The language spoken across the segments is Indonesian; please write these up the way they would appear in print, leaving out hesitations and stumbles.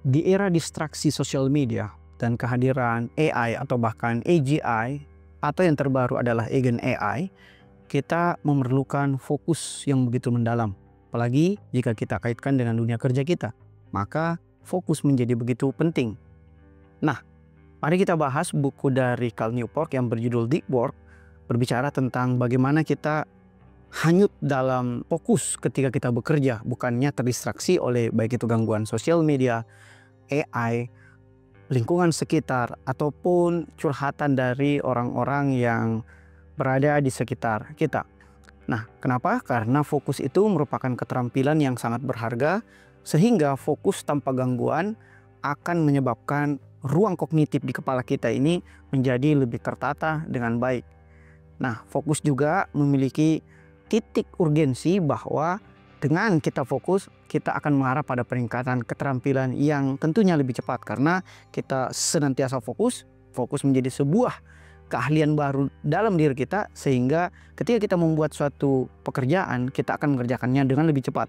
Di era distraksi sosial media dan kehadiran AI atau bahkan AGI atau yang terbaru adalah Agent AI, kita memerlukan fokus yang begitu mendalam. Apalagi jika kita kaitkan dengan dunia kerja kita, maka fokus menjadi begitu penting. Nah, mari kita bahas buku dari Cal Newport yang berjudul Deep Work, berbicara tentang bagaimana kita hanyut dalam fokus ketika kita bekerja, bukannya terdistraksi oleh baik itu gangguan sosial media, AI, lingkungan sekitar, ataupun curhatan dari orang-orang yang berada di sekitar kita. Nah, kenapa? Karena fokus itu merupakan keterampilan yang sangat berharga, sehingga fokus tanpa gangguan akan menyebabkan ruang kognitif di kepala kita ini menjadi lebih tertata dengan baik. Nah, fokus juga memiliki titik urgensi bahwa dengan kita fokus, kita akan mengarah pada peningkatan keterampilan yang tentunya lebih cepat karena kita senantiasa fokus. Fokus menjadi sebuah keahlian baru dalam diri kita, sehingga ketika kita membuat suatu pekerjaan, kita akan mengerjakannya dengan lebih cepat.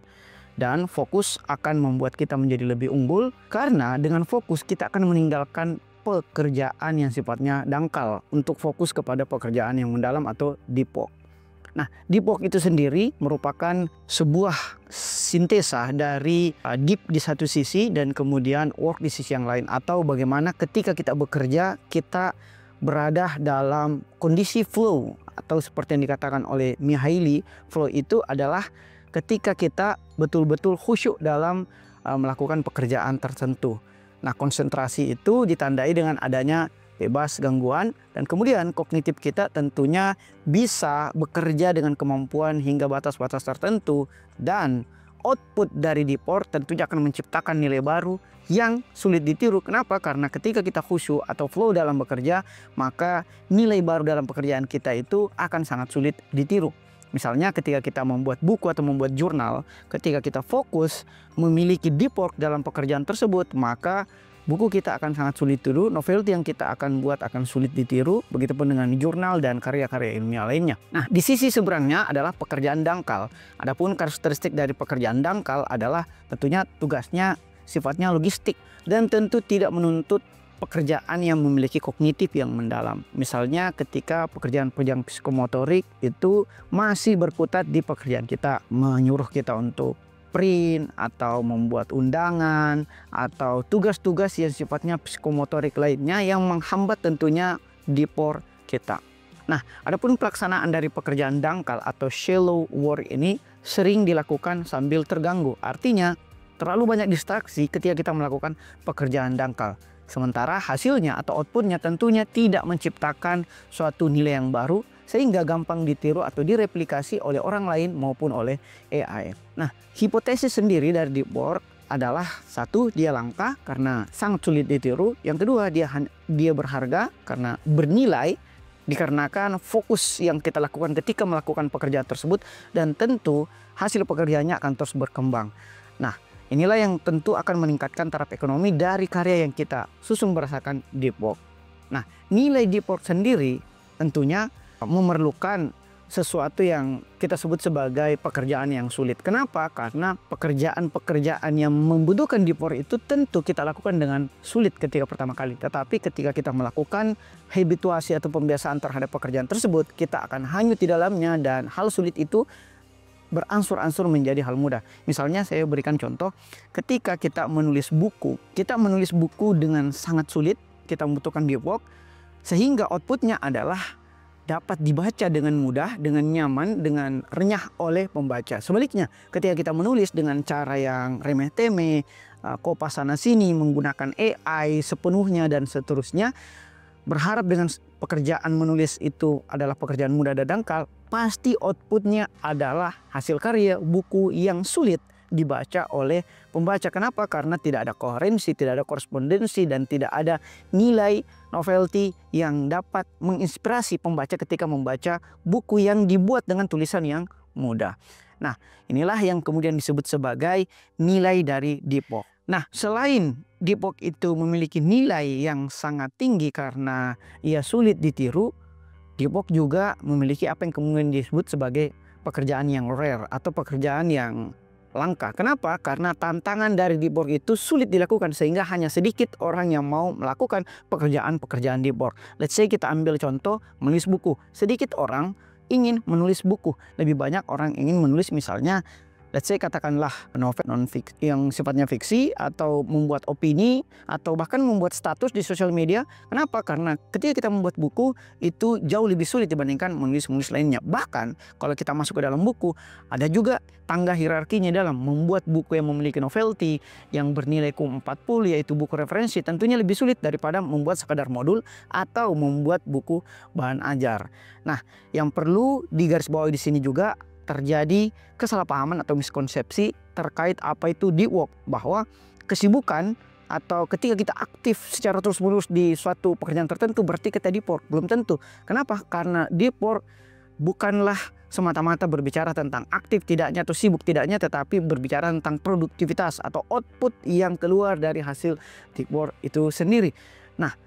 Dan fokus akan membuat kita menjadi lebih unggul karena dengan fokus kita akan meninggalkan pekerjaan yang sifatnya dangkal untuk fokus kepada pekerjaan yang mendalam atau deep work. Nah, deep work itu sendiri merupakan sebuah sintesa dari deep di satu sisi dan kemudian work di sisi yang lain, atau bagaimana ketika kita bekerja kita berada dalam kondisi flow, atau seperti yang dikatakan oleh Mihaly, flow itu adalah ketika kita betul-betul khusyuk dalam melakukan pekerjaan tertentu. Nah, konsentrasi itu ditandai dengan adanya bebas gangguan, dan kemudian kognitif kita tentunya bisa bekerja dengan kemampuan hingga batas-batas tertentu, dan output dari deep work tentunya akan menciptakan nilai baru yang sulit ditiru. Kenapa? Karena ketika kita khusyuk atau flow dalam bekerja, maka nilai baru dalam pekerjaan kita itu akan sangat sulit ditiru. Misalnya ketika kita membuat buku atau membuat jurnal, ketika kita fokus memiliki deep work dalam pekerjaan tersebut, maka buku kita akan sangat sulit ditiru, novelty yang kita akan buat akan sulit ditiru, begitupun dengan jurnal dan karya-karya ilmiah lainnya. Nah, di sisi seberangnya adalah pekerjaan dangkal. Adapun karakteristik dari pekerjaan dangkal adalah tentunya tugasnya sifatnya logistik dan tentu tidak menuntut pekerjaan yang memiliki kognitif yang mendalam. Misalnya ketika pekerjaan-pekerjaan psikomotorik itu masih berkutat di pekerjaan kita, menyuruh kita untuk print atau membuat undangan atau tugas-tugas yang sifatnya psikomotorik lainnya yang menghambat tentunya deep work kita. Nah, adapun pelaksanaan dari pekerjaan dangkal atau shallow work ini sering dilakukan sambil terganggu. Artinya terlalu banyak distraksi ketika kita melakukan pekerjaan dangkal. Sementara hasilnya atau outputnya tentunya tidak menciptakan suatu nilai yang baru, sehingga gampang ditiru atau direplikasi oleh orang lain maupun oleh AI. Nah, hipotesis sendiri dari deep work adalah satu, dia langka karena sangat sulit ditiru. Yang kedua, dia berharga karena bernilai dikarenakan fokus yang kita lakukan ketika melakukan pekerjaan tersebut, dan tentu hasil pekerjaannya akan terus berkembang. Nah, inilah yang tentu akan meningkatkan taraf ekonomi dari karya yang kita susun berdasarkan deep work. Nah, nilai deep work sendiri tentunya memerlukan sesuatu yang kita sebut sebagai pekerjaan yang sulit. Kenapa? Karena pekerjaan-pekerjaan yang membutuhkan deep work itu tentu kita lakukan dengan sulit ketika pertama kali. Tetapi ketika kita melakukan habituasi atau pembiasaan terhadap pekerjaan tersebut, kita akan hanyut di dalamnya dan hal sulit itu beransur-ansur menjadi hal mudah. Misalnya saya berikan contoh, ketika kita menulis buku dengan sangat sulit, kita membutuhkan deep work, sehingga outputnya adalah dapat dibaca dengan mudah, dengan nyaman, dengan renyah oleh pembaca. Sebaliknya, ketika kita menulis dengan cara yang remeh-temeh, kopas sana sini, menggunakan AI sepenuhnya dan seterusnya, berharap dengan pekerjaan menulis itu adalah pekerjaan mudah dan dangkal, pasti outputnya adalah hasil karya buku yang sulit dibaca oleh pembaca. Kenapa? Karena tidak ada koherensi, tidak ada korespondensi, dan tidak ada nilai novelty yang dapat menginspirasi pembaca ketika membaca buku yang dibuat dengan tulisan yang mudah. Nah, inilah yang kemudian disebut sebagai nilai dari deep work. Nah, selain deep work itu memiliki nilai yang sangat tinggi karena ia sulit ditiru, deep work juga memiliki apa yang kemudian disebut sebagai pekerjaan yang rare atau pekerjaan yang langka. Kenapa? Karena tantangan dari deep work itu sulit dilakukan sehingga hanya sedikit orang yang mau melakukan pekerjaan-pekerjaan deep work. Let's say kita ambil contoh menulis buku. Sedikit orang ingin menulis buku. Lebih banyak orang ingin menulis misalnya let's say katakanlah novel non-fiksi yang sifatnya fiksi, atau membuat opini, atau bahkan membuat status di sosial media. Kenapa? Karena ketika kita membuat buku itu jauh lebih sulit dibandingkan menulis lainnya. Bahkan kalau kita masuk ke dalam buku, ada juga tangga hierarkinya dalam membuat buku yang memiliki novelty, yang bernilai Q40 yaitu buku referensi, tentunya lebih sulit daripada membuat sekadar modul atau membuat buku bahan ajar. Nah, yang perlu digarisbawahi di sini juga terjadi kesalahpahaman atau miskonsepsi terkait apa itu deep work, bahwa kesibukan atau ketika kita aktif secara terus-menerus di suatu pekerjaan tertentu berarti kita deep work. Belum tentu. Kenapa? Karena deep work bukanlah semata-mata berbicara tentang aktif tidaknya atau sibuk tidaknya, tetapi berbicara tentang produktivitas atau output yang keluar dari hasil deep work itu sendiri. Nah,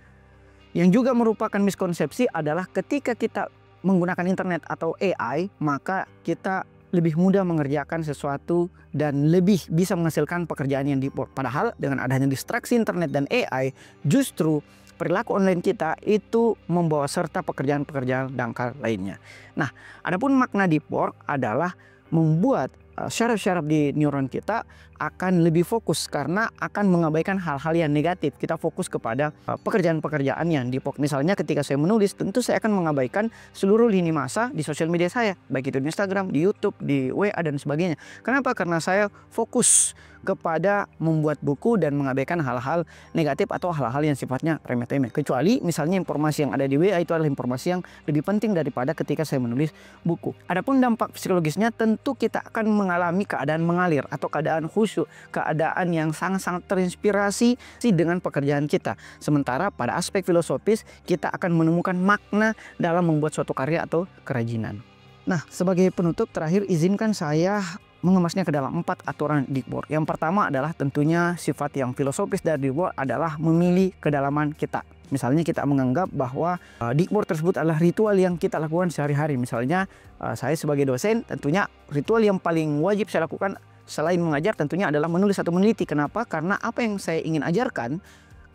yang juga merupakan miskonsepsi adalah ketika kita menggunakan internet atau AI, maka kita lebih mudah mengerjakan sesuatu dan lebih bisa menghasilkan pekerjaan yang deep work. Padahal dengan adanya distraksi internet dan AI, justru perilaku online kita itu membawa serta pekerjaan-pekerjaan dangkal lainnya. Nah, adapun makna deep work adalah membuat syaraf-syaraf di neuron kita akan lebih fokus karena akan mengabaikan hal-hal yang negatif. Kita fokus kepada pekerjaan-pekerjaan yang deep work. Misalnya ketika saya menulis, tentu saya akan mengabaikan seluruh lini masa di sosial media saya, baik itu di Instagram, di YouTube, di WA dan sebagainya. Kenapa? Karena saya fokus kepada membuat buku dan mengabaikan hal-hal negatif atau hal-hal yang sifatnya remeh-temeh. Kecuali misalnya informasi yang ada di WA itu adalah informasi yang lebih penting daripada ketika saya menulis buku. Adapun dampak psikologisnya, tentu kita akan mengalami keadaan mengalir atau keadaan khusyuk, keadaan yang sangat-sangat terinspirasi dengan pekerjaan kita. Sementara pada aspek filosofis kita akan menemukan makna dalam membuat suatu karya atau kerajinan. Nah, sebagai penutup terakhir izinkan saya mengemasnya ke dalam 4 aturan deep work. Yang pertama adalah tentunya sifat yang filosofis dari deep work adalah memilih kedalaman kita. Misalnya kita menganggap bahwa deep work tersebut adalah ritual yang kita lakukan sehari-hari. Misalnya saya sebagai dosen, tentunya ritual yang paling wajib saya lakukan selain mengajar tentunya adalah menulis atau meneliti. Kenapa? Karena apa yang saya ingin ajarkan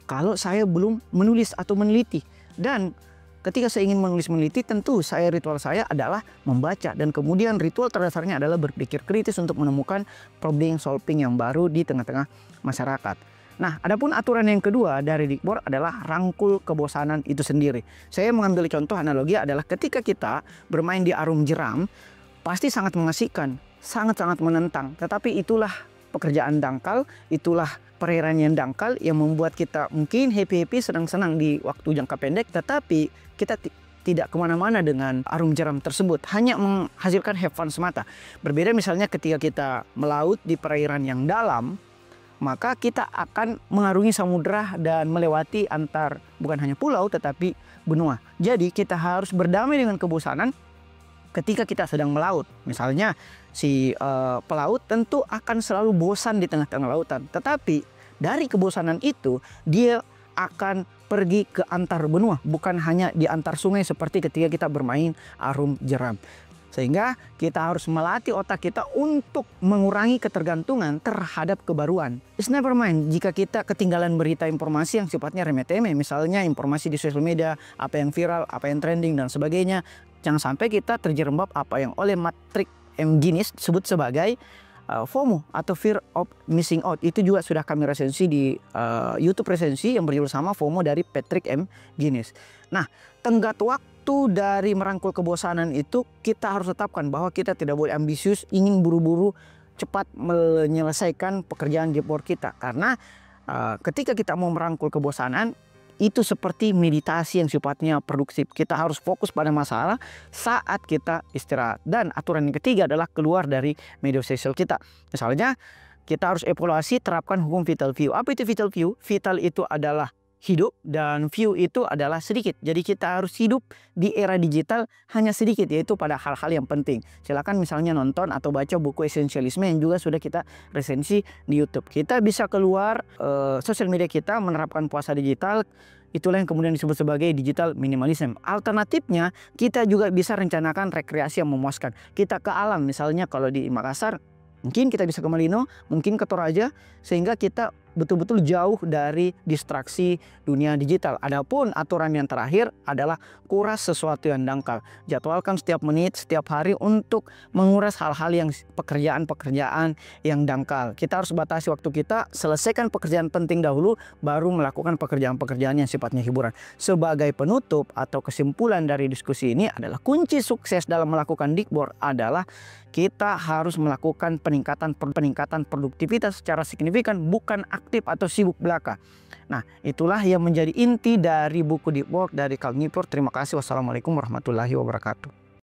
kalau saya belum menulis atau meneliti. Dan ketika saya ingin menulis meneliti, tentu ritual saya adalah membaca, dan kemudian ritual terdasarnya adalah berpikir kritis untuk menemukan problem solving yang baru di tengah-tengah masyarakat. Nah, adapun aturan yang kedua dari deep work adalah rangkul kebosanan itu sendiri. Saya mengambil contoh analogi adalah ketika kita bermain di arum jeram, pasti sangat mengasihkan, sangat-sangat menentang. Tetapi itulah pekerjaan dangkal, itulah perairan yang dangkal yang membuat kita mungkin happy-happy, senang-senang di waktu jangka pendek, tetapi kita tidak kemana-mana dengan arum jeram tersebut, hanya menghasilkan have fun semata. Berbeda misalnya ketika kita melaut di perairan yang dalam, maka kita akan mengarungi samudera dan melewati bukan hanya pulau tetapi benua. Jadi kita harus berdamai dengan kebosanan ketika kita sedang melaut. Misalnya si pelaut tentu akan selalu bosan di tengah-tengah lautan, tetapi dari kebosanan itu dia akan pergi ke antar benua, bukan hanya di antar sungai seperti ketika kita bermain arum jeram. Sehingga kita harus melatih otak kita untuk mengurangi ketergantungan terhadap kebaruan. It's never mind jika kita ketinggalan berita informasi yang sifatnya remeh-temeh, misalnya informasi di sosial media, apa yang viral, apa yang trending dan sebagainya. Jangan sampai kita terjerembab apa yang oleh Patrick M. Guinness disebut sebagai FOMO atau Fear of Missing Out. Itu juga sudah kami resensi di YouTube resensi yang berjudul sama, FOMO dari Patrick M. Guinness. Nah, tenggat waktu dari merangkul kebosanan itu kita harus tetapkan bahwa kita tidak boleh ambisius ingin buru-buru cepat menyelesaikan pekerjaan deep work kita. Karena ketika kita mau merangkul kebosanan, itu seperti meditasi yang sifatnya produktif. Kita harus fokus pada masalah saat kita istirahat. Dan aturan yang ketiga adalah keluar dari media sosial kita. Misalnya kita harus evaluasi, terapkan hukum vital few. Apa itu vital few? Vital itu adalah hidup dan few itu adalah sedikit. Jadi kita harus hidup di era digital hanya sedikit, yaitu pada hal-hal yang penting. Silakan misalnya nonton atau baca buku esensialisme yang juga sudah kita resensi di YouTube. Kita bisa keluar sosial media kita, menerapkan puasa digital. Itulah yang kemudian disebut sebagai digital minimalism. Alternatifnya kita juga bisa rencanakan rekreasi yang memuaskan. Kita ke alam, misalnya kalau di Makassar Mungkin kita bisa ke Malino, mungkin ke Toraja, sehingga kita betul-betul jauh dari distraksi dunia digital. Adapun aturan yang terakhir adalah kuras sesuatu yang dangkal. Jadwalkan setiap menit, setiap hari untuk menguras hal-hal yang pekerjaan-pekerjaan yang dangkal. Kita harus batasi waktu kita, selesaikan pekerjaan penting dahulu, baru melakukan pekerjaan-pekerjaan yang sifatnya hiburan. Sebagai penutup atau kesimpulan dari diskusi ini adalah kunci sukses dalam melakukan Digbor adalah kita harus melakukan peningkatan produktivitas secara signifikan, bukan aktif atau sibuk belaka. Nah, itulah yang menjadi inti dari buku Deep Work dari Cal Newport. Terima kasih. Wassalamualaikum warahmatullahi wabarakatuh.